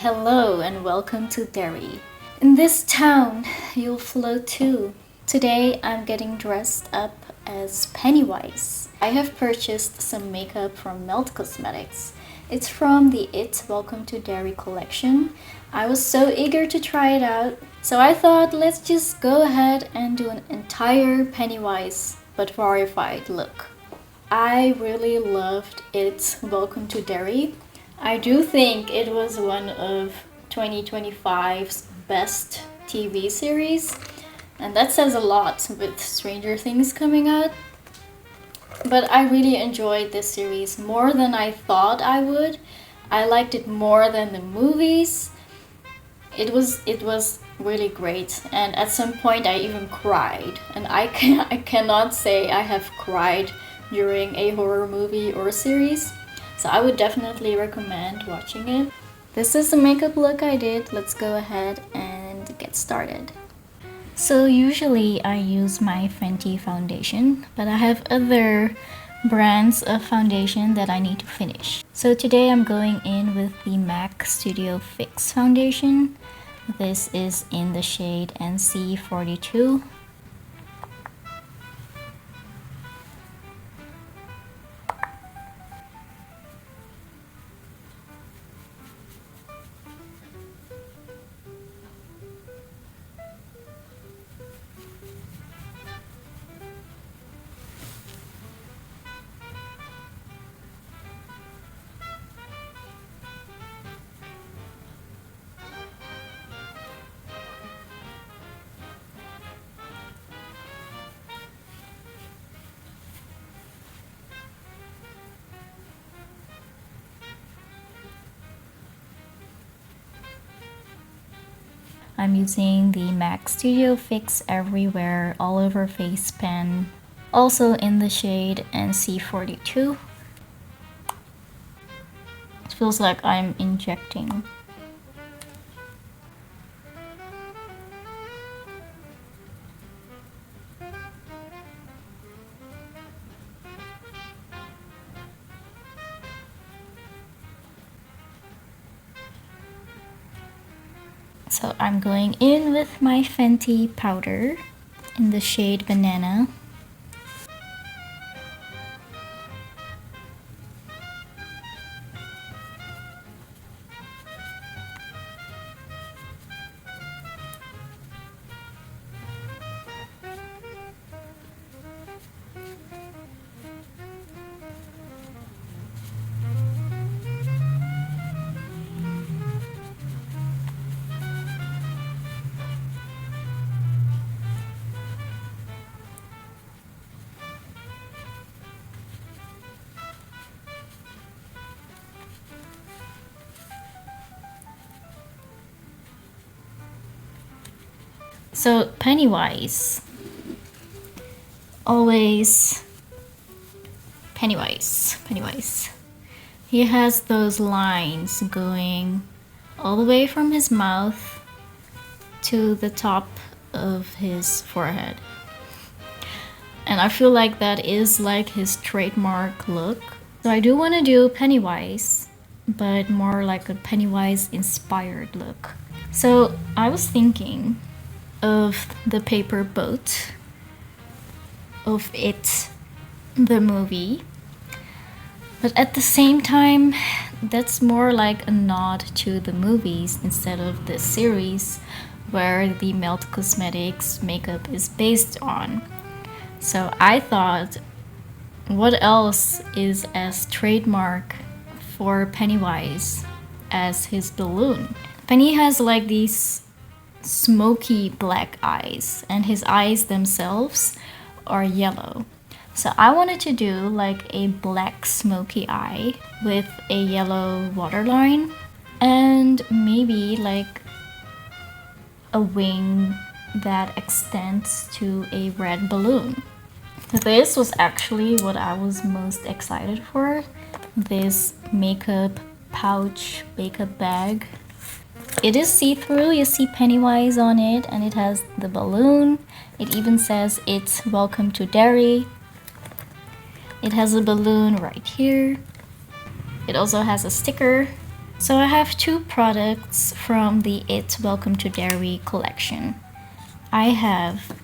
Hello and welcome to Derry. In this town, you'll float too. Today I'm getting dressed up as Pennywise. I have purchased some makeup from Melt Cosmetics. It's from the It Welcome to Derry collection. I was so eager to try it out, so I thought let's just go ahead and do an entire Pennywise but verified look. I really loved It Welcome to Derry. I do think it was one of 2025's best TV series, and that says a lot with Stranger Things coming out. But I really enjoyed this series more than I thought I would. I liked it more than the movies. It was really great, and at some point I even cried. And I cannot say I have cried during a horror movie or series. So I would definitely recommend watching it. This is the makeup look I did. Let's go ahead and get started. So usually I use my Fenty foundation, but I have other brands of foundation that I need to finish. So today I'm going in with the MAC Studio Fix foundation. This is in the shade NC42. I'm using the MAC Studio Fix Everywhere All Over Face Pen, also in the shade NC42. It feels like I'm injecting. So I'm going in with my Fenty powder in the shade Banana. So Pennywise, always Pennywise. He has those lines going all the way from his mouth to the top of his forehead. And I feel like that is like his trademark look. So I do want to do Pennywise, but more like a Pennywise inspired look. So I was thinking of the paper boat of It, the movie, but at the same time that's more like a nod to the movies instead of the series where the Melt Cosmetics makeup is based on. So I thought, what else is as trademark for Pennywise as his balloon? Penny has like these smoky black eyes, and his eyes themselves are yellow. So I wanted to do like a black smoky eye with a yellow waterline and maybe like a wing that extends to a red balloon. This was actually what I was most excited for, this makeup pouch makeup bag. It is see-through, you see Pennywise on it, and it has the balloon. It even says it's Welcome to Derry. It has a balloon right here. It also has a sticker So I have two products from the It's Welcome to Derry collection. I have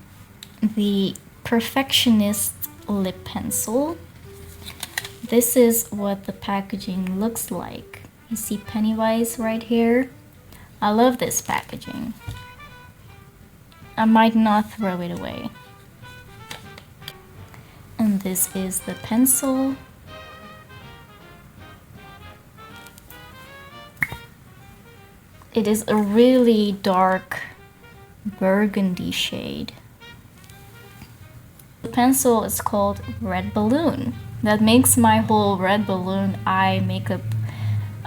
the Perfectionist lip pencil. This is what the packaging looks like. You see Pennywise right here? I love this packaging. I might not throw it away. And this is the pencil. It is a really dark burgundy shade. The pencil is called Red Balloon. That makes my whole red balloon eye makeup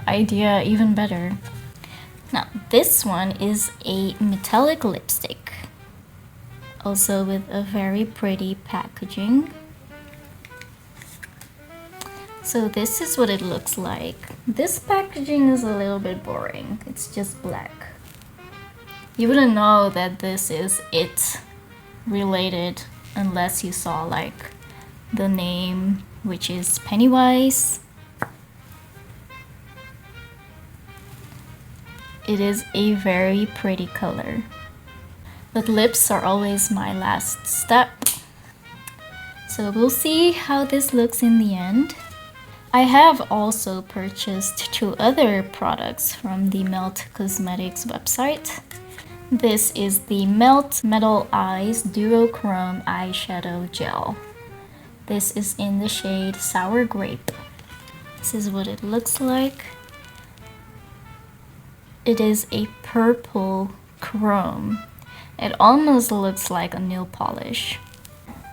idea even better. Now this one is a metallic lipstick, also with a very pretty packaging. So this is what it looks like. This packaging is a little bit boring. It's just black. You wouldn't know that this is it related unless you saw like the name, which is Pennywise. It is a very pretty color. But lips are always my last step. So we'll see how this looks in the end. I have also purchased two other products from the Melt Cosmetics website. This is the Melt Metal Eyes Duochrome Eyeshadow Gel. This is in the shade Sour Grape. This is what it looks like. It is a purple chrome. It almost looks like a nail polish.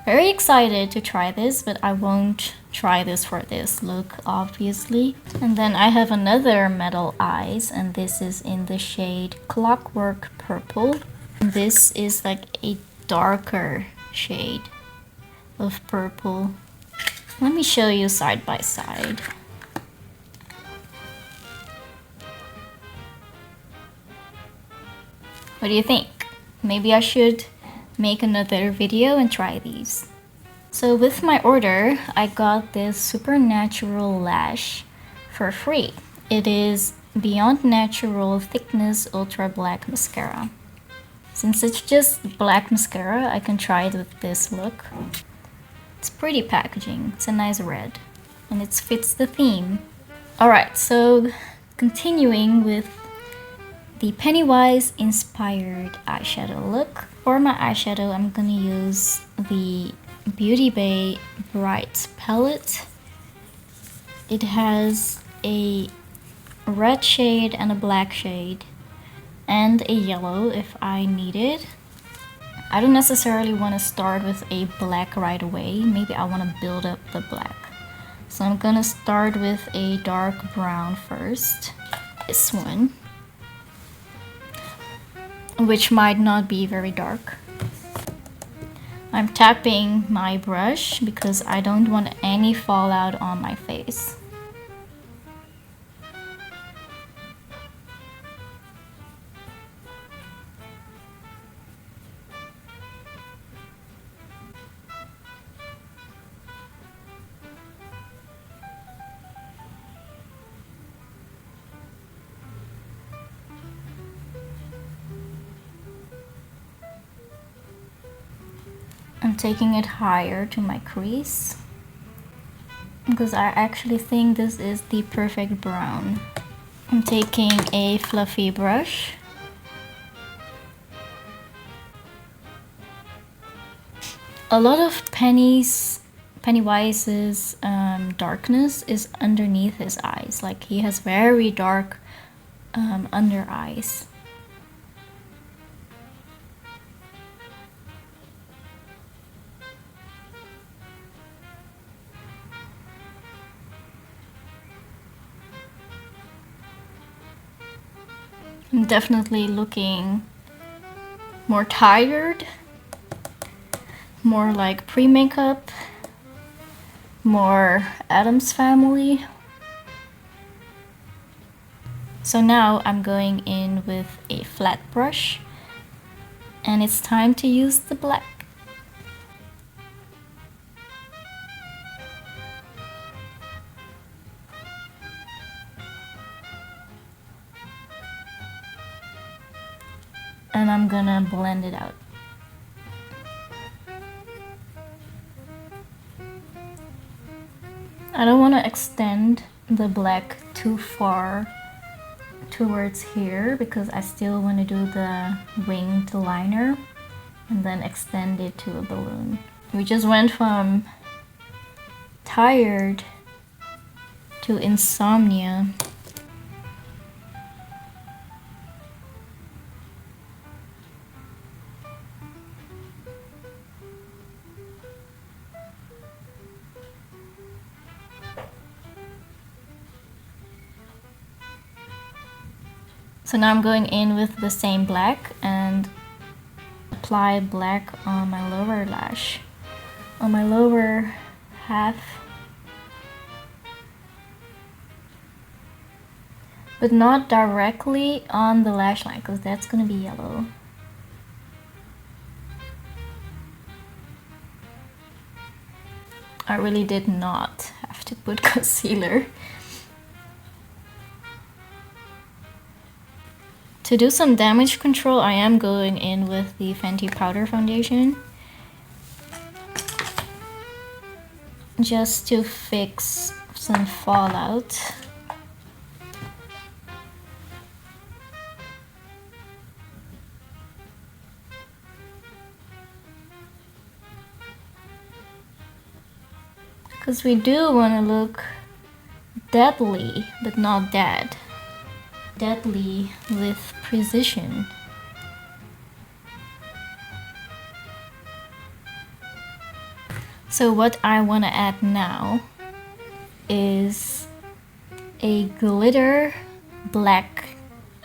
Very excited to try this, but I won't try this for this look, obviously. And then I have another metal eyes, and this is in the shade Clockwork Purple. This is like a darker shade of purple. Let me show you side by side. What do you think? Maybe I should make another video and try these. So with my order, I got this Supernatural Lash for free. It is Beyond Natural Thickness Ultra Black Mascara. Since it's just black mascara, I can try it with this look. It's pretty packaging. It's a nice red. And it fits the theme. Alright, so continuing with the Pennywise inspired eyeshadow look. For my eyeshadow, I'm gonna use the Beauty Bay Bright palette. It has a red shade and a black shade and a yellow if I need it. I don't necessarily want to start with a black right away. Maybe I want to build up the black. So I'm gonna start with a dark brown first. This one, which might not be very dark. I'm tapping my brush because I don't want any fallout on my face. I'm taking it higher to my crease because I actually think this is the perfect brown. I'm taking a fluffy brush. A lot of Pennywise's darkness is underneath his eyes. Like he has very dark under eyes. I'm definitely looking more tired, more like pre-makeup, more Addams Family. So now I'm going in with a flat brush and it's time to use the black. and I'm gonna blend it out. I don't want to extend the black too far towards here because I still want to do the winged liner and then extend it to a balloon. We just went from tired to insomnia. So now I'm going in with the same black and apply black on my lower lash, on my lower half, but not directly on the lash line because that's gonna be yellow. I really did not have to put concealer. To do some damage control, I am going in with the Fenty powder foundation, just to fix some fallout. Because we do want to look deadly, but not dead. Deadly with precision. So what I want to add now is a glitter black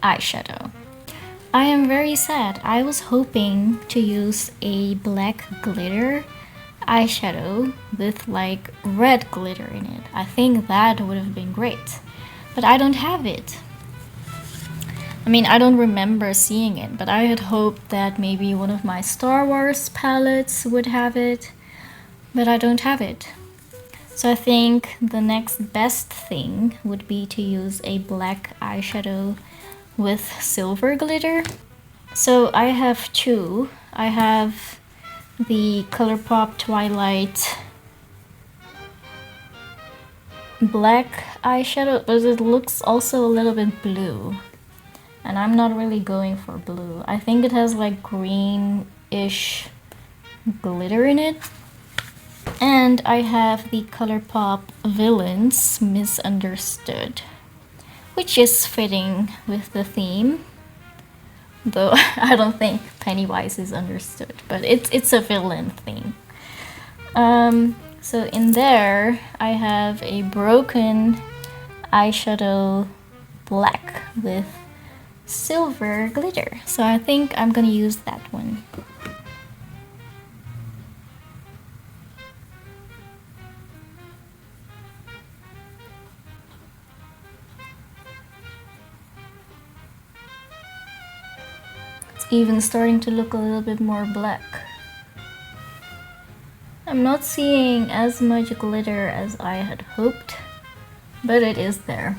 eyeshadow. I am very sad. I was hoping to use a black glitter eyeshadow with like red glitter in it. I think that would have been great, but I don't have it. I mean, I don't remember seeing it, but I had hoped that maybe one of my Star Wars palettes would have it, but I don't have it. So I think the next best thing would be to use a black eyeshadow with silver glitter. So I have two. I have the ColourPop Twilight black eyeshadow, but it looks also a little bit blue. And I'm not really going for blue. I think it has like green-ish glitter in it. And I have the ColourPop Villains Misunderstood, which is fitting with the theme. Though I don't think Pennywise is understood, but it's a villain theme. So in there, I have a broken eyeshadow black with silver glitter. So I think I'm gonna use that one. It's even starting to look a little bit more black. I'm not seeing as much glitter as I had hoped, but it is there.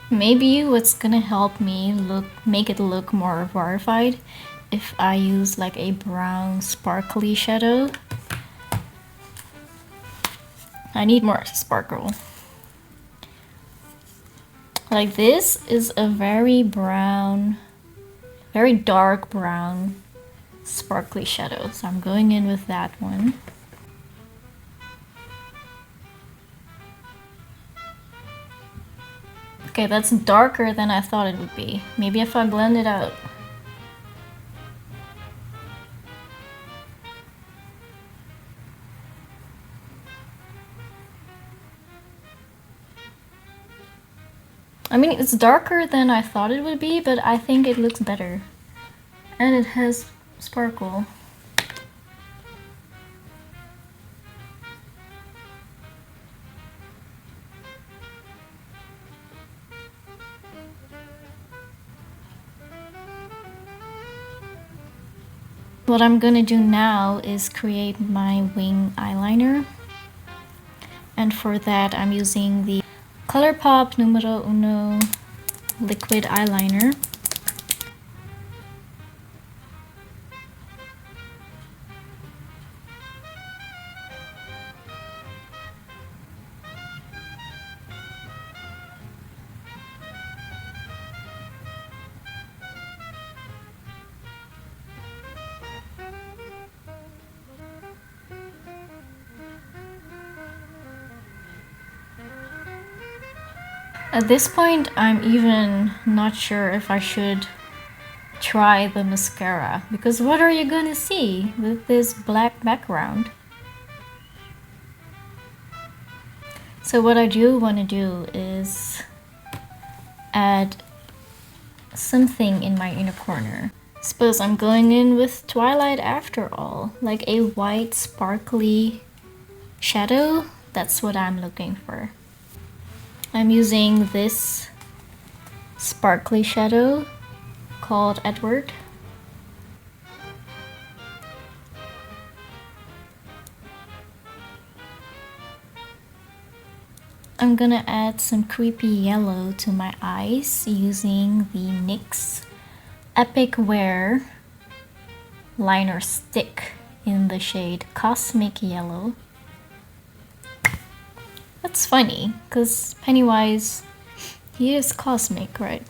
Maybe what's gonna help me make it look more verified if I use like a brown sparkly shadow. I need more sparkle. Like this is a very brown, very dark brown sparkly shadow. So I'm going in with that one. Okay, that's darker than I thought it would be. Maybe if I blend it out. I mean, it's darker than I thought it would be, but I think it looks better. And it has sparkle. What I'm gonna do now is create my wing eyeliner. And for that, I'm using the ColourPop Numero Uno liquid eyeliner. At this point, I'm even not sure if I should try the mascara, because what are you gonna see with this black background? So what I do want to do is add something in my inner corner. Suppose I'm going in with Twilight after all, like a white sparkly shadow. That's what I'm looking for. I'm using this sparkly shadow called Edward. I'm gonna add some creepy yellow to my eyes using the NYX Epic Wear liner stick in the shade Cosmic Yellow. That's funny, because Pennywise, he is cosmic, right?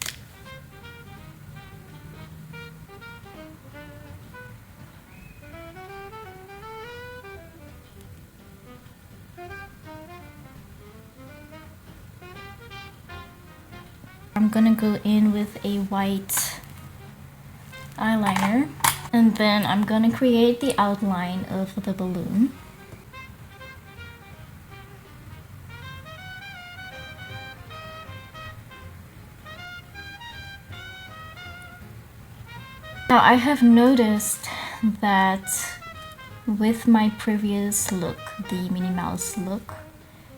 I'm gonna go in with a white eyeliner, and then I'm gonna create the outline of the balloon. Now I have noticed that with my previous look, the Minnie Mouse look,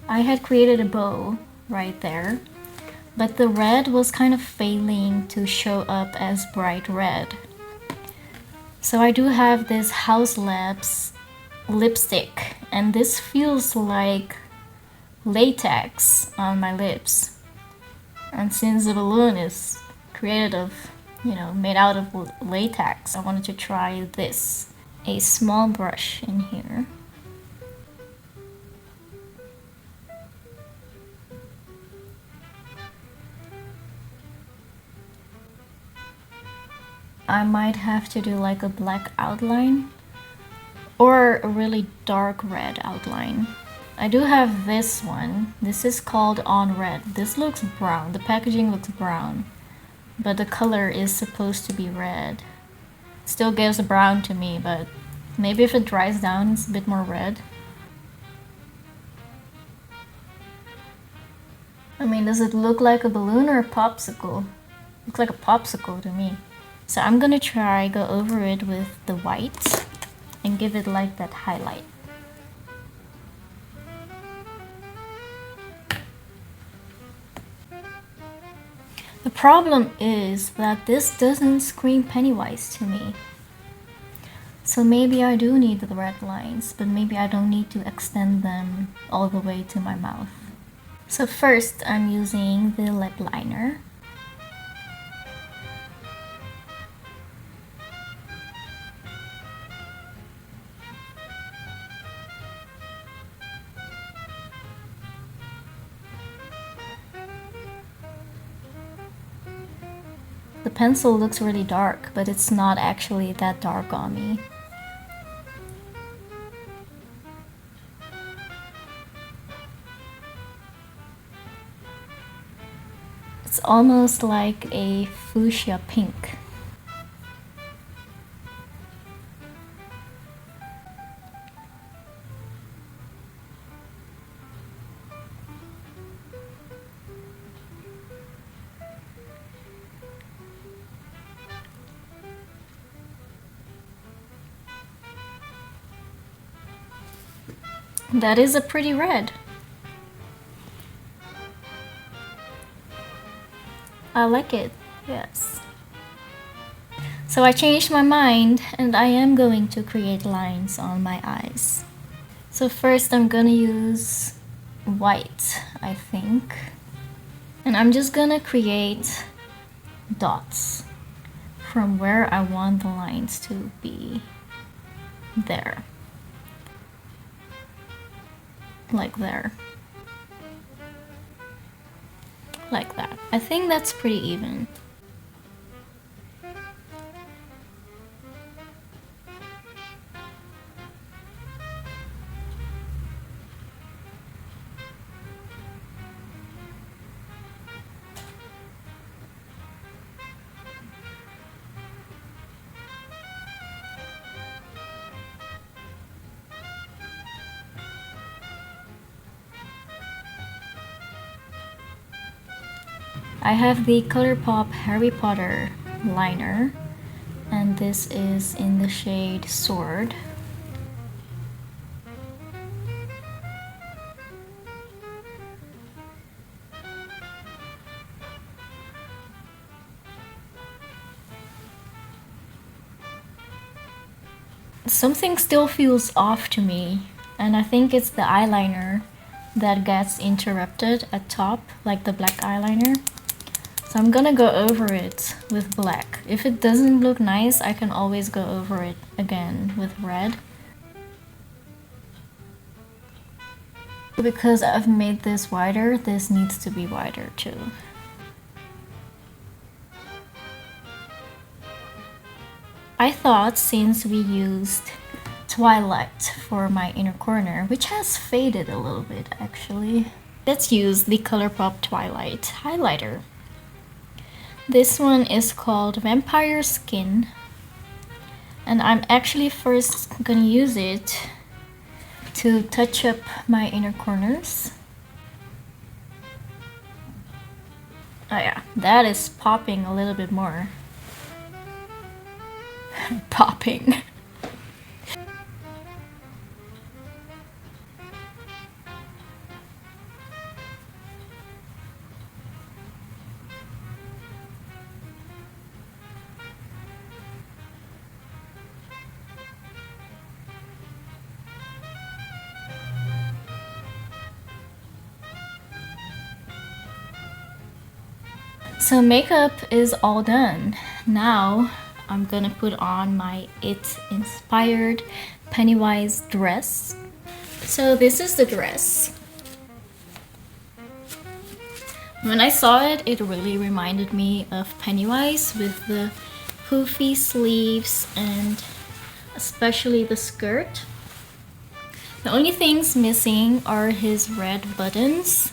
I had created a bow right there, but the red was kind of failing to show up as bright red. So I do have this House Labs lipstick, and this feels like latex on my lips. And since the balloon is created of, made out of latex, I wanted to try this. A small brush in here. I might have to do like a black outline or a really dark red outline. I do have this one. This is called On Red. This looks brown. The packaging looks brown, but the color is supposed to be red. Still gives a brown to me, but maybe if it dries down, it's a bit more red. I mean, does it look like a balloon or a popsicle? Looks like a popsicle to me. So I'm gonna go over it with the white and give it like that highlight. The problem is that this doesn't scream Pennywise to me. So maybe I do need the red lines, but maybe I don't need to extend them all the way to my mouth. So first I'm using the lip liner. The pencil looks really dark, but it's not actually that dark on me. It's almost like a fuchsia pink. That is a pretty red. I like it, yes. So I changed my mind and I am going to create lines on my eyes. So first I'm gonna use white, I think. And I'm just gonna create dots from where I want the lines to be. There. Like there. Like that. I think that's pretty even. I have the ColourPop Harry Potter liner, and this is in the shade Sword. Something still feels off to me, and I think it's the eyeliner that gets interrupted at top, like the black eyeliner. So I'm gonna go over it with black. If it doesn't look nice, I can always go over it again with red. Because I've made this wider, this needs to be wider too. I thought since we used Twilight for my inner corner, which has faded a little bit actually, let's use the ColourPop Twilight highlighter. This one is called Vampire Skin, and I'm actually first gonna use it to touch up my inner corners. Oh yeah, that is popping a little bit more. Popping. So makeup is all done. Now I'm gonna put on my It inspired Pennywise dress. So this is the dress. When I saw it, it really reminded me of Pennywise with the poofy sleeves and especially the skirt. The only things missing are his red buttons.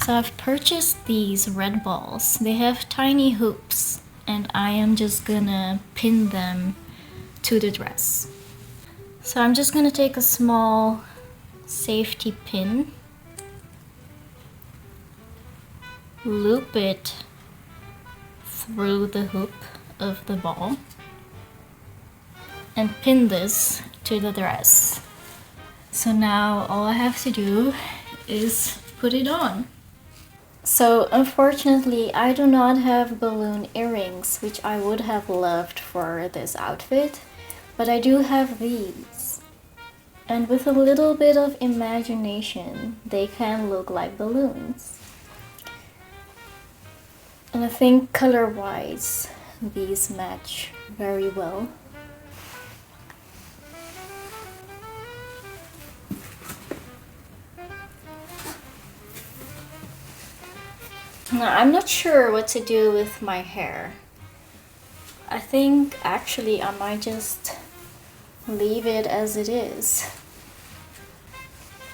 So I've purchased these red balls. They have tiny hoops and I am just gonna pin them to the dress. So I'm just gonna take a small safety pin, loop it through the hoop of the ball, and pin this to the dress. So now all I have to do is put it on. So unfortunately I do not have balloon earrings, which I would have loved for this outfit, but I do have these. And with a little bit of imagination, they can look like balloons. And I think color-wise, these match very well. Now, I'm not sure what to do with my hair. I think actually I might just leave it as it is.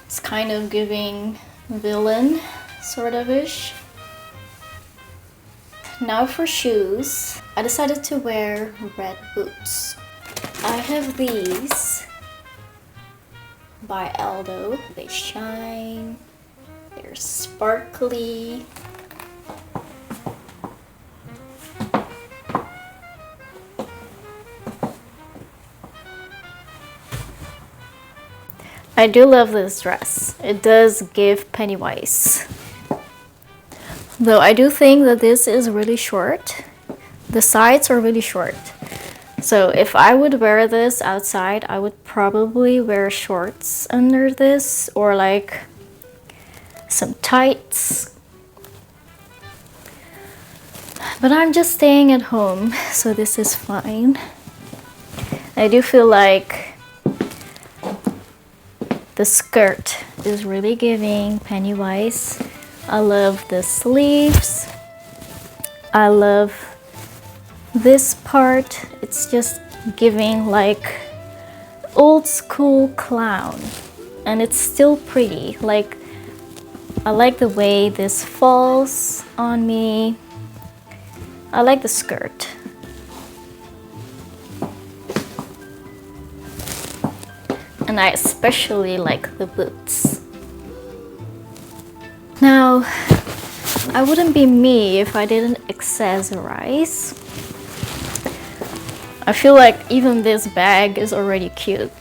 It's kind of giving villain sort of ish. Now for shoes, I decided to wear red boots. I have these by Aldo. They shine, they're sparkly. I do love this dress. It does give Pennywise. Though I do think that this is really short. The sides are really short. So if I would wear this outside, I would probably wear shorts under this or like some tights. But I'm just staying at home, so this is fine. I do feel like the skirt is really giving Pennywise. I love the sleeves. I love this part. It's just giving like old school clown, and it's still pretty. Like, I like the way this falls on me. I like the skirt. And I especially like the boots. Now, I wouldn't be me if I didn't accessorize. I feel like even this bag is already cute.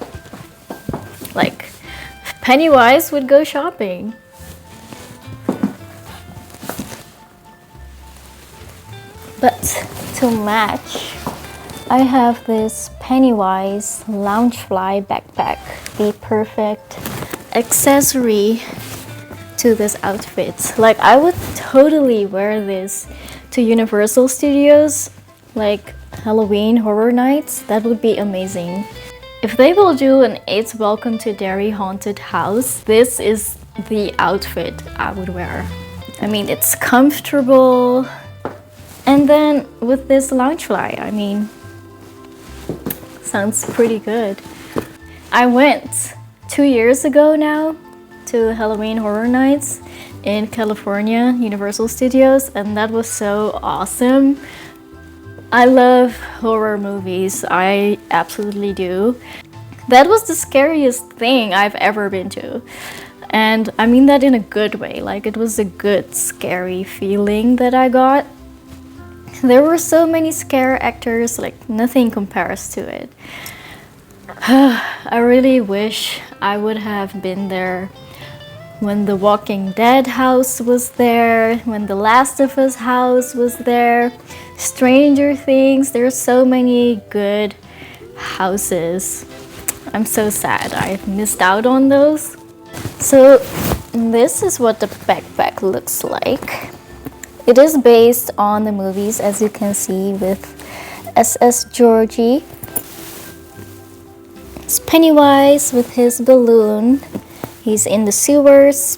Like, Pennywise would go shopping. But to match, I have this Pennywise Loungefly backpack, the perfect accessory to this outfit. Like, I would totally wear this to Universal Studios, like Halloween Horror Nights. That would be amazing. If they will do an It's Welcome to Derry haunted house, this is the outfit I would wear. I mean, it's comfortable. And then with this Loungefly, I mean, sounds pretty good. I went 2 years ago now to Halloween Horror Nights in California, Universal Studios, and that was so awesome. I love horror movies, I absolutely do. That was the scariest thing I've ever been to. And I mean that in a good way, like it was a good scary feeling that I got. There were so many scare actors, like nothing compares to it. I really wish I would have been there when the Walking Dead house was there, when the Last of Us house was there, Stranger Things. There's so many good houses. I'm so sad I missed out on those. So this is what the backpack looks like. It is based on the movies, as you can see, with SS Georgie. It's Pennywise with his balloon. He's in the sewers.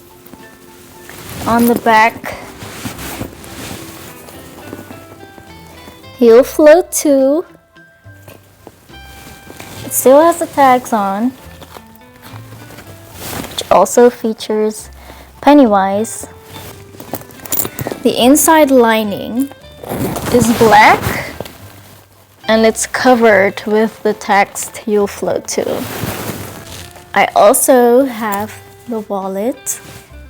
On the back, he'll float too. It still has the tags on, which also features Pennywise. The inside lining is black and it's covered with the text "You'll Float Too." I also have the wallet.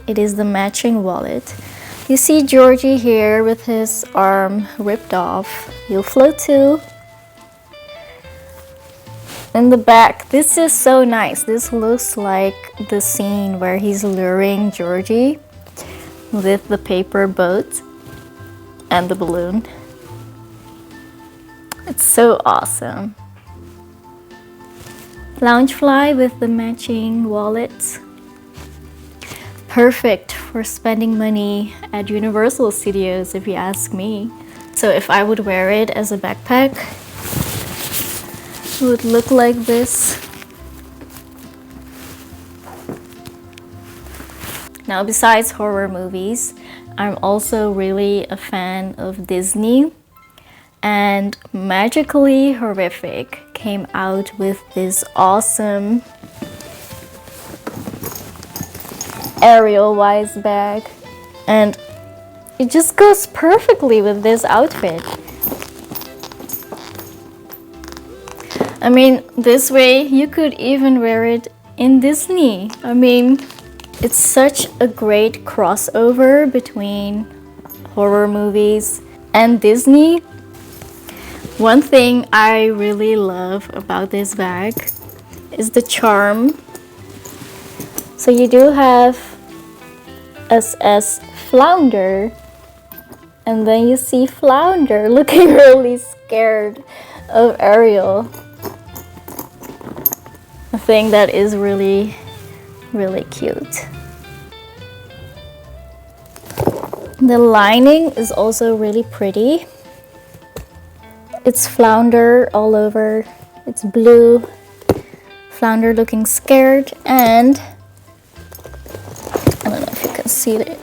It is the matching wallet. You see Georgie here with his arm ripped off. You'll float too. In the back, this is so nice. This looks like the scene where he's luring Georgie with the paper boat and the balloon. It's so awesome. Loungefly with the matching wallet. Perfect for spending money at Universal Studios, if you ask me. So if I would wear it as a backpack, it would look like this. Now, besides horror movies, I'm also really a fan of Disney. And Magically Horrific came out with this awesome Ariel-Wise bag. And it just goes perfectly with this outfit. I mean, this way you could even wear it in Disney. I mean, it's such a great crossover between horror movies and Disney. One thing I really love about this bag is the charm. So you do have SS Flounder, and then you see Flounder looking really scared of Ariel. I think that is really, really cute. The lining is also really pretty. It's flounder all over. It's blue. Flounder looking scared, and I don't know if you can see it.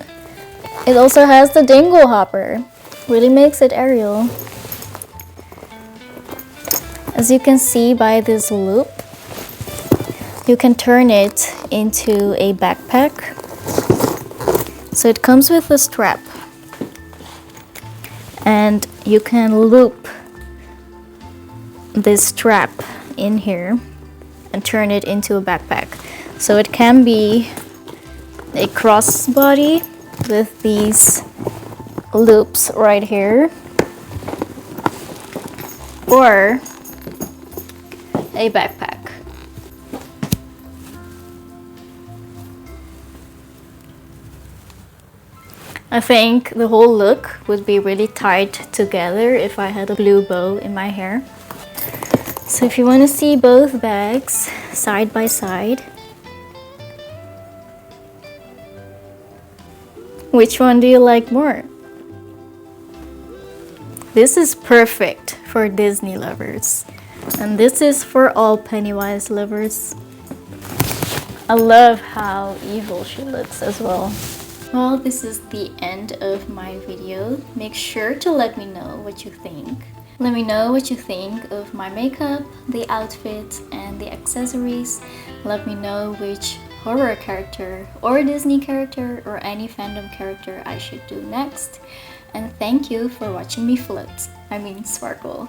It also has the dingle hopper. Really makes it Ariel. As you can see by this loop, you can turn it into a backpack. So it comes with a strap, and you can loop this strap in here and turn it into a backpack. So it can be a crossbody with these loops right here, or a backpack. I think the whole look would be really tied together if I had a blue bow in my hair. So if you want to see both bags side by side, which one do you like more? This is perfect for Disney lovers, and this is for all Pennywise lovers. I love how evil she looks as well. Well, this is the end of my video. Make sure to let me know what you think. Let me know what you think of my makeup, the outfits, and the accessories. Let me know which horror character or Disney character or any fandom character I should do next. And thank you for watching me float. I mean sparkle.